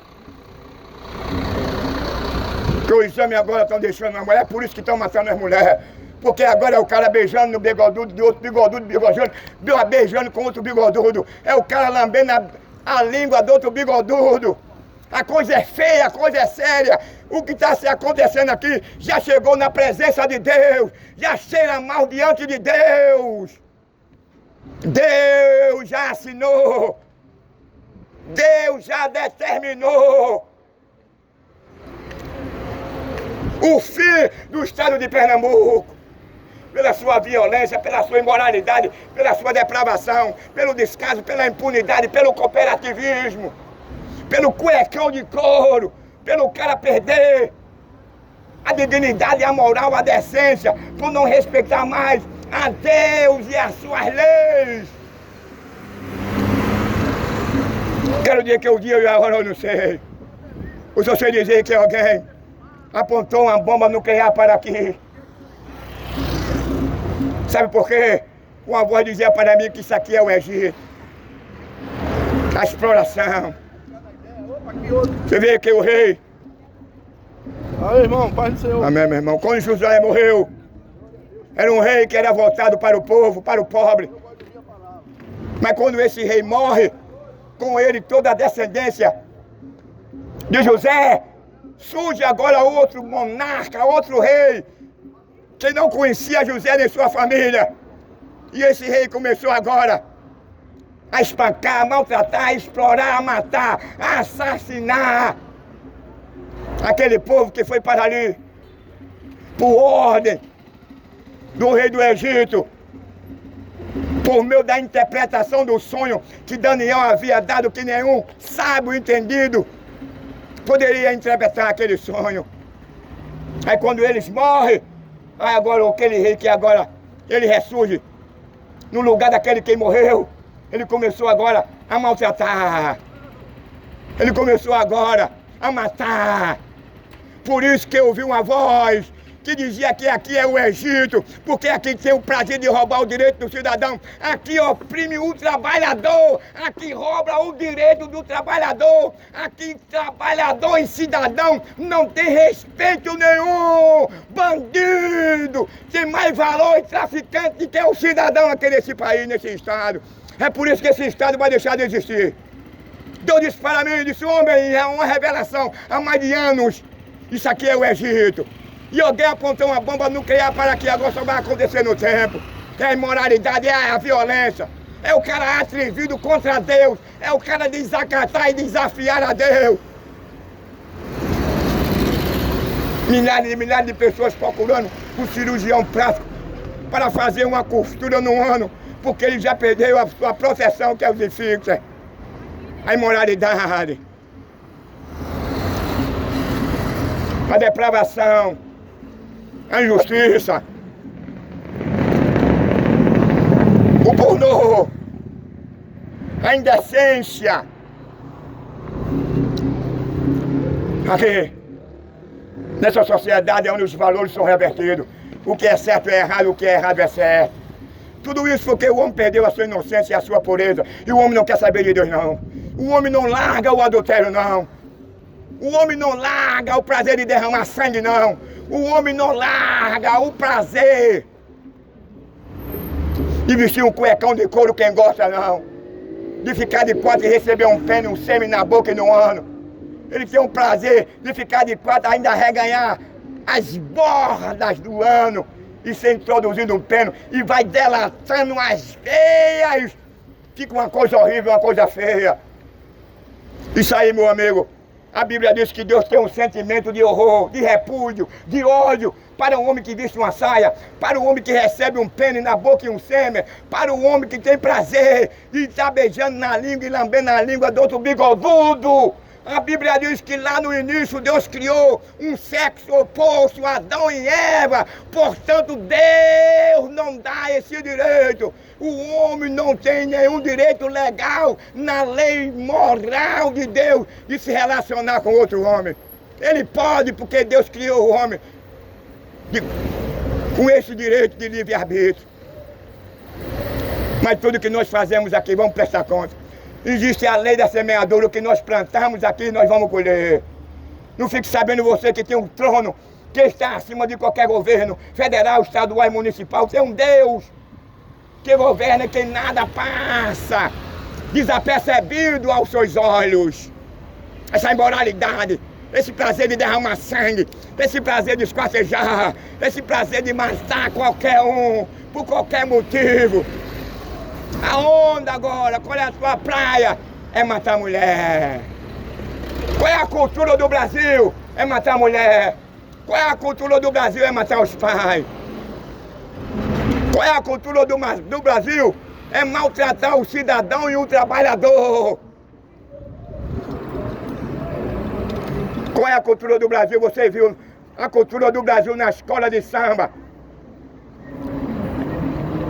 que o exame agora estão deixando a mulher, por isso que estão matando as mulheres. Porque agora é o cara beijando no bigodudo, de outro bigodudo beijando com outro bigodudo. É o cara lambendo a língua do outro bigodudo. A coisa é feia, a coisa é séria. O que está se acontecendo aqui já chegou na presença de Deus. Já cheira mal diante de Deus. Deus já assinou. Deus já determinou o fim do estado de Pernambuco. Pela sua violência, pela sua imoralidade, pela sua depravação, pelo descaso, pela impunidade, pelo cooperativismo, pelo cuecão de couro, pelo cara perder a dignidade, a moral, a decência, por não respeitar mais a Deus e as suas leis. Quero dizer que o dia e a hora eu não sei. Eu só sei dizer que alguém apontou uma bomba nuclear para aqui. Sabe por quê? Uma voz dizia para mim que isso aqui é o Egito. A exploração. Você vê que o rei... Aí, irmão, paz do Senhor. Amém, meu irmão. Quando Josué morreu, era um rei que era voltado para o povo, para o pobre. Mas quando esse rei morre, com ele toda a descendência de José, surge agora outro monarca, outro rei, que não conhecia José nem sua família. E esse rei começou agora a espancar, a maltratar, a explorar, a matar, a assassinar aquele povo que foi para ali por ordem do rei do Egito, por meio da interpretação do sonho que Daniel havia dado, que nenhum sábio entendido poderia interpretar aquele sonho. Aí quando eles morrem, aí agora aquele rei que agora ele ressurge no lugar daquele que morreu, ele começou agora a maltratar. Ele começou agora a matar. Por isso que eu ouvi uma voz que dizia que aqui é o Egito, porque aqui tem o prazer de roubar o direito do cidadão. Aqui oprime o trabalhador, aqui rouba o direito do trabalhador. Aqui trabalhador e cidadão não tem respeito nenhum. Bandido tem mais valor e traficante do que o cidadão aqui nesse país, nesse estado. É por isso que esse estado vai deixar de existir. Deus disse para mim, disse: homem, é uma revelação há mais de anos. Isso aqui é o Egito. E alguém apontou uma bomba nuclear para que agora só vai acontecer no tempo. É a imoralidade, é a violência. É o cara atrevido contra Deus. É o cara desacatar e desafiar a Deus. Milhares e milhares de pessoas procurando um cirurgião plástico para fazer uma costura no ano, porque ele já perdeu a sua proteção, que é o fixa. A imoralidade. A depravação. A injustiça. tornou a indecência. Aqui, nessa sociedade é onde os valores são revertidos. O que é certo é errado, o que é errado é certo. Tudo isso porque o homem perdeu a sua inocência e a sua pureza. E o homem não quer saber de Deus, não. O homem não larga o adultério, não. O homem não larga o prazer de derramar sangue, não. O homem não larga o prazer de vestir um cuecão de couro, quem gosta, não. De ficar de quatro e receber um pênis, um sêmen na boca e no ano. Ele tem um prazer de ficar de quatro, ainda reganhar as bordas do ano e ser introduzido um pênis e vai delatando as veias. Fica uma coisa horrível, uma coisa feia. Isso aí, meu amigo, a Bíblia diz que Deus tem um sentimento de horror, de repúdio, de ódio para o homem que veste uma saia, para o homem que recebe um pênis na boca e um sêmen, para o homem que tem prazer de estar beijando na língua e lambendo a língua do outro bigodudo. A Bíblia diz que lá no início Deus criou um sexo oposto, Adão e Eva. Portanto, Deus não dá esse direito. O homem não tem nenhum direito legal na lei moral de Deus de se relacionar com outro homem. Ele pode porque Deus criou o homem com esse direito de livre-arbítrio. Mas tudo que nós fazemos aqui, vamos prestar conta. Existe a lei da semeadura, o que nós plantamos aqui nós vamos colher. Não fique sabendo você que tem um trono que está acima de qualquer governo, federal, estadual e municipal. Tem um Deus que governa e que nada passa desapercebido aos seus olhos. Essa imoralidade, esse prazer de derramar sangue, esse prazer de esquartejar, esse prazer de matar qualquer um, por qualquer motivo. A onda agora, qual é a tua praia? É matar a mulher. Qual é a cultura do Brasil? É matar a mulher. Qual é a cultura do Brasil? É matar os pais. Qual é a cultura do Brasil? É maltratar o cidadão e o trabalhador. Qual é a cultura do Brasil? Você viu a cultura do Brasil na escola de samba.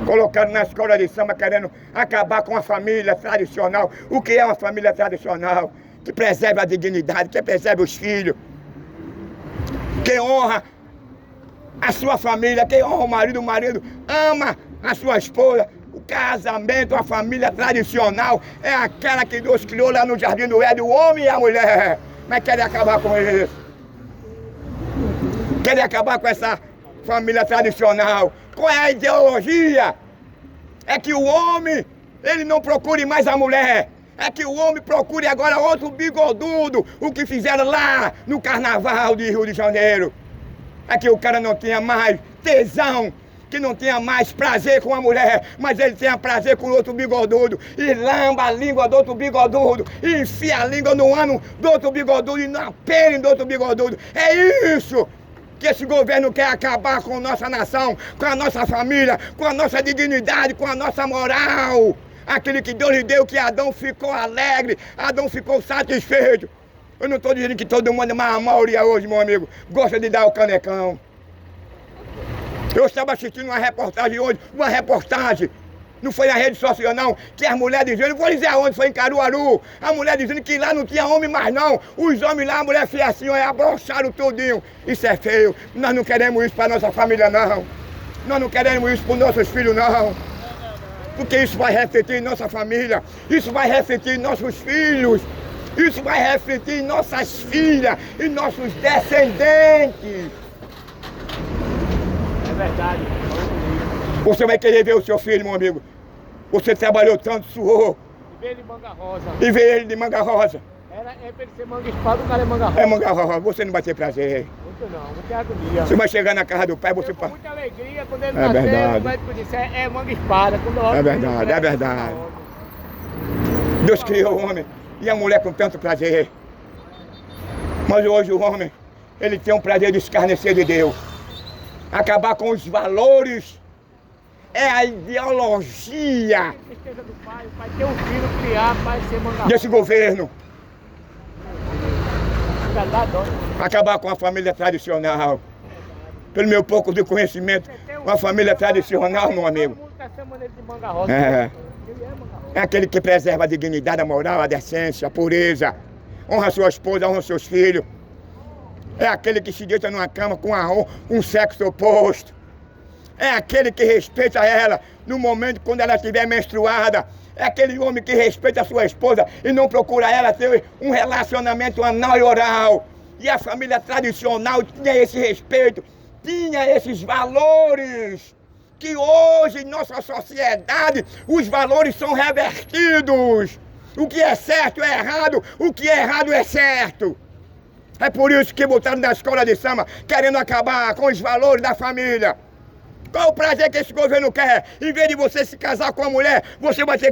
Colocando na escola de samba, querendo acabar com a família tradicional. O que é uma família tradicional? Que preserva a dignidade, que preserva os filhos. Quem honra a sua família, quem honra o marido ama a sua esposa. O casamento, a família tradicional é aquela que Deus criou lá no Jardim do Éden, o homem e a mulher. Mas querem acabar com isso. Querem acabar com essa família tradicional. Qual é a ideologia? É que o homem, ele não procure mais a mulher. É que o homem procure agora outro bigodudo, o que fizeram lá no carnaval de Rio de Janeiro. É que o cara não tinha mais tesão, que não tinha mais prazer com a mulher, mas ele tinha prazer com outro bigodudo. E lamba a língua do outro bigodudo, e enfia a língua no ano do outro bigodudo e na pele do outro bigodudo. É isso que esse governo quer acabar com nossa nação, com a nossa família, com a nossa dignidade, com a nossa moral. Aquele que Deus lhe deu, que Adão ficou alegre, Adão ficou satisfeito. Eu não estou dizendo que todo mundo, mas a maioria hoje, meu amigo, gosta de dar o canecão. Eu estava assistindo uma reportagem hoje, não foi na rede social não, que as mulheres dizendo, não vou dizer aonde, foi em Caruaru, a mulher dizendo que lá não tinha homem mais não, os homens lá, a mulher fez assim, olha, abrocharam tudinho. Isso é feio, nós não queremos isso para nossa família não, nós não queremos isso para os nossos filhos não, porque isso vai refletir em nossa família, isso vai refletir em nossos filhos, isso vai refletir em nossas filhas, em nossos descendentes. É verdade. Você vai querer ver o seu filho, meu amigo. Você trabalhou tanto, suou. E ver ele de manga rosa. E ver ele de manga rosa. É pra ele ser manga espada, o cara é manga rosa. É manga rosa, você não vai ter prazer. Muito não, muita agonia. Você vai chegar na casa do pai, você Com muita alegria, quando ele É nasceu, verdade. o médico disse, é manga espada. Quando eu olho, É verdade, é verdade. Deus criou o homem e a mulher com tanto prazer. Mas hoje o homem, ele tem um prazer de escarnecer de Deus. Acabar com os valores. É a ideologia A tristeza do pai, o pai ter um filho, criar, pai ser manga rosa. desse governo. Dá dó. Acabar com a família tradicional. Pelo meu pouco de conhecimento, uma família tradicional, meu amigo. Todo mundo quer ser chamando ele de manga rosa. É. Ele é manga rosa. É aquele que preserva a dignidade, a moral, a decência, a pureza. Honra sua esposa, honra seus filhos. É aquele que se deita numa cama com um sexo oposto. É aquele que respeita ela no momento quando ela estiver menstruada. É aquele homem que respeita a sua esposa e não procura ela ter um relacionamento anal e oral. E a família tradicional tinha esse respeito, tinha esses valores. Que hoje em nossa sociedade os valores são revertidos. O que é certo é errado, o que é errado é certo. É por isso que botaram na escola de samba, querendo acabar com os valores da família. Qual o prazer que esse governo quer? Em vez de você se casar com a mulher, você vai ter